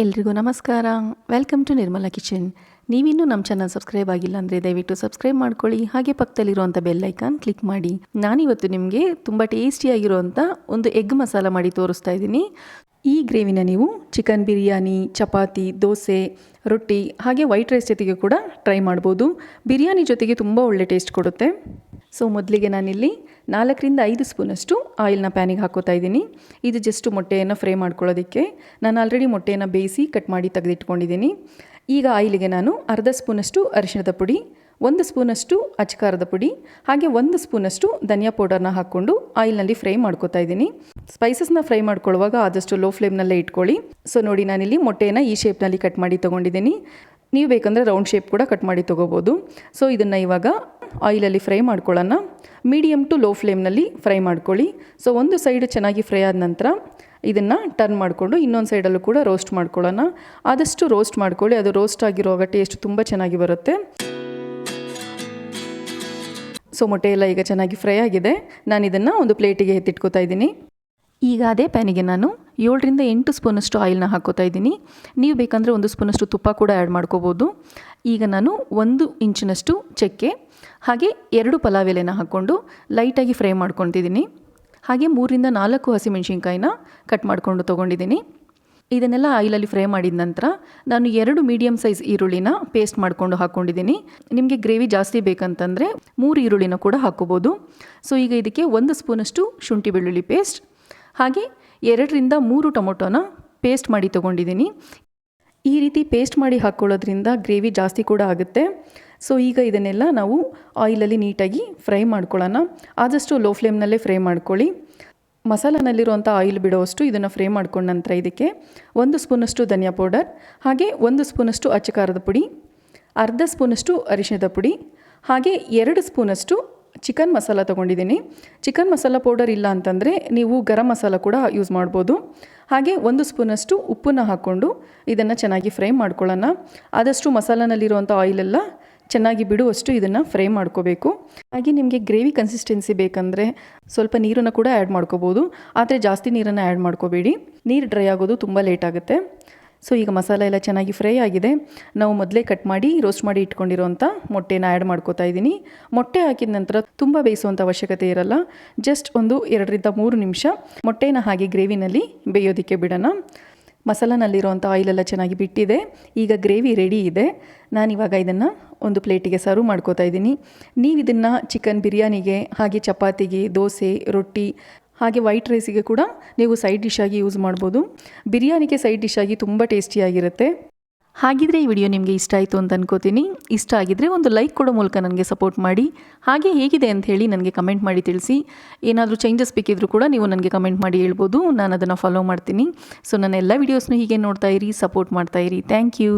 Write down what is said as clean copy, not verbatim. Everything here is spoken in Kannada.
ಎಲ್ರಿಗೂ ನಮಸ್ಕಾರ. Welcome to Nirmala kitchen. ನೀವಿನ್ನೂ ನಮ್ಮ ಚಾನಲ್ ಸಬ್ಸ್ಕ್ರೈಬ್ ಆಗಿಲ್ಲ ಅಂದರೆ ದಯವಿಟ್ಟು ಸಬ್ಸ್ಕ್ರೈಬ್ ಮಾಡ್ಕೊಳ್ಳಿ. ಹಾಗೆ ಪಕ್ಕದಲ್ಲಿರುವಂಥ ಬೆಲ್ ಐಕಾನ್ ಕ್ಲಿಕ್ ಮಾಡಿ. ನಾನಿವತ್ತು ನಿಮಗೆ ತುಂಬ ಟೇಸ್ಟಿಯಾಗಿರುವಂಥ ಒಂದು ಎಗ್ ಮಸಾಲ ಮಾಡಿ ತೋರಿಸ್ತಾ ಇದ್ದೀನಿ. ಈ ಗ್ರೇವಿನ ನೀವು ಚಿಕನ್ ಬಿರಿಯಾನಿ, ಚಪಾತಿ, ದೋಸೆ, ರೊಟ್ಟಿ ಹಾಗೆ ವೈಟ್ ರೈಸ್ ಜೊತೆಗೆ ಕೂಡ ಟ್ರೈ ಮಾಡ್ಬೋದು. ಬಿರಿಯಾನಿ ಜೊತೆಗೆ ತುಂಬ ಒಳ್ಳೆ ಟೇಸ್ಟ್ ಕೊಡುತ್ತೆ. ಸೊ ಮೊದಲಿಗೆ ನಾನಿಲ್ಲಿ 4-5 ಸ್ಪೂನಷ್ಟು ಆಯಿಲ್ನ ಪ್ಯಾನಿಗೆ ಹಾಕೋತಾ ಇದ್ದೀನಿ. ಇದು ಜಸ್ಟ್ ಮೊಟ್ಟೆಯನ್ನು ಫ್ರೈ ಮಾಡ್ಕೊಳ್ಳೋದಕ್ಕೆ. ನಾನು ಆಲ್ರೆಡಿ ಮೊಟ್ಟೆಯನ್ನು ಬೇಯಿಸಿ ಕಟ್ ಮಾಡಿ ತೆಗೆದಿಟ್ಕೊಂಡಿದ್ದೀನಿ. ಈಗ ಆಯಿಲಿಗೆ ನಾನು ಅರ್ಧ ಸ್ಪೂನಷ್ಟು ಅರಿಶಿಣದ ಪುಡಿ, 1 ಸ್ಪೂನಷ್ಟು ಅಚ್ಚಕಾರದ ಪುಡಿ ಹಾಗೆ 1 ಸ್ಪೂನಷ್ಟು ಧನಿಯಾ ಪೌಡರ್ನ ಹಾಕ್ಕೊಂಡು ಆಯಿಲ್ನಲ್ಲಿ ಫ್ರೈ ಮಾಡ್ಕೋತಾ ಇದ್ದೀನಿ. ಸ್ಪೈಸಸ್ನ ಫ್ರೈ ಮಾಡ್ಕೊಳ್ಳುವಾಗ ಆದಷ್ಟು ಲೋ ಫ್ಲೇಮ್ನಲ್ಲೇ ಇಟ್ಕೊಳ್ಳಿ. ಸೊ ನೋಡಿ, ನಾನಿಲ್ಲಿ ಮೊಟ್ಟೆಯನ್ನು ಈ ಶೇಪ್ನಲ್ಲಿ ಕಟ್ ಮಾಡಿ ತೊಗೊಂಡಿದ್ದೀನಿ. ನೀವು ಬೇಕಂದರೆ ರೌಂಡ್ ಶೇಪ್ ಕೂಡ ಕಟ್ ಮಾಡಿ ತೊಗೋಬೋದು. ಸೊ ಇದನ್ನು ಇವಾಗ ಆಯಿಲಲ್ಲಿ ಫ್ರೈ ಮಾಡ್ಕೊಳ್ಳೋಣ. ಮೀಡಿಯಮ್ ಟು ಲೋ ಫ್ಲೇಮ್ನಲ್ಲಿ ಫ್ರೈ ಮಾಡ್ಕೊಳ್ಳಿ. ಸೊ ಒಂದು ಸೈಡ್ ಚೆನ್ನಾಗಿ ಫ್ರೈ ಆದ ನಂತರ ಇದನ್ನು ಟರ್ನ್ ಮಾಡಿಕೊಂಡು ಇನ್ನೊಂದು ಸೈಡಲ್ಲೂ ಕೂಡ ರೋಸ್ಟ್ ಮಾಡ್ಕೊಳ್ಳೋಣ. ಆದಷ್ಟು ರೋಸ್ಟ್ ಮಾಡ್ಕೊಳ್ಳಿ. ಅದು ರೋಸ್ಟ್ ಆಗಿರುವಾಗ ಟೇಸ್ಟ್ ತುಂಬ ಚೆನ್ನಾಗಿ ಬರುತ್ತೆ. ಸೊ ಮೊಟ್ಟೆ ಎಲ್ಲ ಈಗ ಚೆನ್ನಾಗಿ ಫ್ರೈ ಆಗಿದೆ. ನಾನು ಇದನ್ನು ಒಂದು ಪ್ಲೇಟಿಗೆ ಎತ್ತಿಟ್ಕೋತಾ ಇದ್ದೀನಿ. ಈಗ ಅದೇ ಪ್ಯಾನಿಗೆ ನಾನು 7-8 ಸ್ಪೂನಷ್ಟು ಆಯಿಲ್ನ ಹಾಕೋತಾ ಇದ್ದೀನಿ. ನೀವು ಬೇಕಂದರೆ 1 ಸ್ಪೂನಷ್ಟು ತುಪ್ಪ ಕೂಡ ಆ್ಯಡ್ ಮಾಡ್ಕೋಬೋದು. ಈಗ ನಾನು 1 ಇಂಚಿನಷ್ಟು ಚಕ್ಕೆ ಹಾಗೆ 2 ಪಲಾವ್ ಎಲೆನ ಹಾಕ್ಕೊಂಡು ಲೈಟಾಗಿ ಫ್ರೈ ಮಾಡ್ಕೊತಿದ್ದೀನಿ. ಹಾಗೆ 3-4 ಹಸಿಮೆಣ್ಸಿನ್ಕಾಯಿನ ಕಟ್ ಮಾಡಿಕೊಂಡು ತೊಗೊಂಡಿದ್ದೀನಿ. ಇದನ್ನೆಲ್ಲ ಆಯಿಲಲ್ಲಿ ಫ್ರೈ ಮಾಡಿದ ನಂತರ ನಾನು 2 ಮೀಡಿಯಮ್ ಸೈಜ್ ಈರುಳ್ಳಿನ ಪೇಸ್ಟ್ ಮಾಡಿಕೊಂಡು ಹಾಕ್ಕೊಂಡಿದ್ದೀನಿ. ನಿಮಗೆ ಗ್ರೇವಿ ಜಾಸ್ತಿ ಬೇಕಂತಂದರೆ 3 ಈರುಳ್ಳಿನ ಕೂಡ ಹಾಕ್ಕೋಬೋದು. ಸೊ ಈಗ ಇದಕ್ಕೆ 1 ಸ್ಪೂನಷ್ಟು ಶುಂಠಿ ಬೆಳ್ಳುಳ್ಳಿ ಪೇಸ್ಟ್ ಹಾಗೆ 2-3 ಟೊಮೊಟೊನ ಪೇಸ್ಟ್ ಮಾಡಿ ತೊಗೊಂಡಿದ್ದೀನಿ. ಈ ರೀತಿ ಪೇಸ್ಟ್ ಮಾಡಿ ಹಾಕ್ಕೊಳ್ಳೋದ್ರಿಂದ ಗ್ರೇವಿ ಜಾಸ್ತಿ ಕೂಡ ಆಗುತ್ತೆ. ಸೊ ಈಗ ಇದನ್ನೆಲ್ಲ ನಾವು ಆಯಿಲಲ್ಲಿ ನೀಟಾಗಿ ಫ್ರೈ ಮಾಡ್ಕೊಳ್ಳೋಣ. ಆದಷ್ಟು ಲೋ ಫ್ಲೇಮ್ನಲ್ಲೇ ಫ್ರೈ ಮಾಡ್ಕೊಳ್ಳಿ. ಮಸಾಲನಲ್ಲಿರುವಂಥ ಆಯಿಲ್ ಬಿಡೋವಷ್ಟು ಇದನ್ನು ಫ್ರೈ ಮಾಡ್ಕೊಂಡ ನಂತರ ಇದಕ್ಕೆ 1 ಸ್ಪೂನಷ್ಟು ಧನಿಯಾ ಪೌಡರ್ ಹಾಗೆ 1 ಸ್ಪೂನಷ್ಟು ಅಚ್ಚಕಾರದ ಪುಡಿ, ಅರ್ಧ ಸ್ಪೂನಷ್ಟು ಅರಿಶಿಣದ ಪುಡಿ ಹಾಗೆ 2 ಸ್ಪೂನಷ್ಟು ಚಿಕನ್ ಮಸಾಲ ತೊಗೊಂಡಿದ್ದೀನಿ. ಚಿಕನ್ ಮಸಾಲ ಪೌಡರ್ ಇಲ್ಲ ಅಂತಂದರೆ ನೀವು ಗರಂ ಮಸಾಲ ಕೂಡ ಯೂಸ್ ಮಾಡ್ಬೋದು. ಹಾಗೆ 1 ಸ್ಪೂನಷ್ಟು ಉಪ್ಪನ್ನು ಹಾಕ್ಕೊಂಡು ಇದನ್ನು ಚೆನ್ನಾಗಿ ಫ್ರೈ ಮಾಡ್ಕೊಳ್ಳೋಣ. ಆದಷ್ಟು ಮಸಾಲನಲ್ಲಿರುವಂಥ ಆಯಿಲೆಲ್ಲ ಚೆನ್ನಾಗಿ ಬಿಡುವಷ್ಟು ಇದನ್ನು ಫ್ರೈ ಮಾಡ್ಕೋಬೇಕು. ಹಾಗೆ ನಿಮಗೆ ಗ್ರೇವಿ ಕನ್ಸಿಸ್ಟೆನ್ಸಿ ಬೇಕಂದರೆ ಸ್ವಲ್ಪ ನೀರನ್ನು ಕೂಡ ಆ್ಯಡ್ ಮಾಡ್ಕೋಬೋದು. ಆದರೆ ಜಾಸ್ತಿ ನೀರನ್ನು ಆ್ಯಡ್ ಮಾಡ್ಕೋಬೇಡಿ. ನೀರು ಡ್ರೈ ಆಗೋದು ತುಂಬ ಲೇಟ್ ಆಗುತ್ತೆ. ಸೊ ಈಗ ಮಸಾಲೆ ಎಲ್ಲ ಚೆನ್ನಾಗಿ ಫ್ರೈ ಆಗಿದೆ. ನಾವು ಮೊದಲೇ ಕಟ್ ಮಾಡಿ ರೋಸ್ಟ್ ಮಾಡಿ ಇಟ್ಕೊಂಡಿರೋಂಥ ಮೊಟ್ಟೆನ ಆ್ಯಡ್ ಮಾಡ್ಕೋತಾ ಇದ್ದೀನಿ. ಮೊಟ್ಟೆ ಹಾಕಿದ ನಂತರ ತುಂಬ ಬೇಯಿಸುವಂಥ ಅವಶ್ಯಕತೆ ಇರಲ್ಲ. ಜಸ್ಟ್ ಒಂದು 2-3 ನಿಮಿಷ ಮೊಟ್ಟೆನ ಹಾಗೆ ಗ್ರೇವಿನಲ್ಲಿ ಬೇಯೋದಕ್ಕೆ ಬಿಡೋಣ. ಮಸಾಲನಲ್ಲಿರುವಂಥ ಆಯಿಲೆಲ್ಲ ಚೆನ್ನಾಗಿ ಬಿಟ್ಟಿದೆ. ಈಗ ಗ್ರೇವಿ ರೆಡಿ ಇದೆ. ನಾನಿವಾಗ ಇದನ್ನು ಒಂದು ಪ್ಲೇಟಿಗೆ ಸರ್ವ್ ಮಾಡ್ಕೋತಾ ಇದ್ದೀನಿ. ನೀವು ಇದನ್ನು ಚಿಕನ್ ಬಿರಿಯಾನಿಗೆ ಹಾಗೆ ಚಪಾತಿಗೆ, ದೋಸೆ, ರೊಟ್ಟಿ ಹಾಗೆ ವೈಟ್ ರೈಸಿಗೆ ಕೂಡ ನೀವು ಸೈಡ್ ಡಿಶ್ ಆಗಿ ಯೂಸ್ ಮಾಡ್ಬೋದು. ಬಿರಿಯಾನಿಗೆ ಸೈಡ್ ಡಿಶ್ ಆಗಿ ತುಂಬ ಟೇಸ್ಟಿಯಾಗಿರುತ್ತೆ. ಹಾಗಿದ್ರೆ ಈ ವಿಡಿಯೋ ನಿಮಗೆ ಇಷ್ಟ ಆಯಿತು ಅಂತ ಅನ್ಕೋತೀನಿ. ಇಷ್ಟ ಆಗಿದ್ದರೆ ಒಂದು ಲೈಕ್ ಕೊಡೋ ಮೂಲಕ ನನಗೆ ಸಪೋರ್ಟ್ ಮಾಡಿ. ಹಾಗೆ ಹೇಗಿದೆ ಅಂತ ಹೇಳಿ ನನಗೆ ಕಮೆಂಟ್ ಮಾಡಿ ತಿಳಿಸಿ. ಏನಾದರೂ ಚೇಂಜಸ್ ಬೇಕಿದ್ರೂ ಕೂಡ ನೀವು ನನಗೆ ಕಮೆಂಟ್ ಮಾಡಿ ಹೇಳ್ಬೋದು. ನಾನು ಅದನ್ನು ಫಾಲೋ ಮಾಡ್ತೀನಿ. ಸೊ ನನ್ನ ಎಲ್ಲ ವೀಡಿಯೋಸ್ನು ಹೀಗೆ ನೋಡ್ತಾ ಇರಿ, ಸಪೋರ್ಟ್ ಮಾಡ್ತಾ ಇರಿ. Thank you.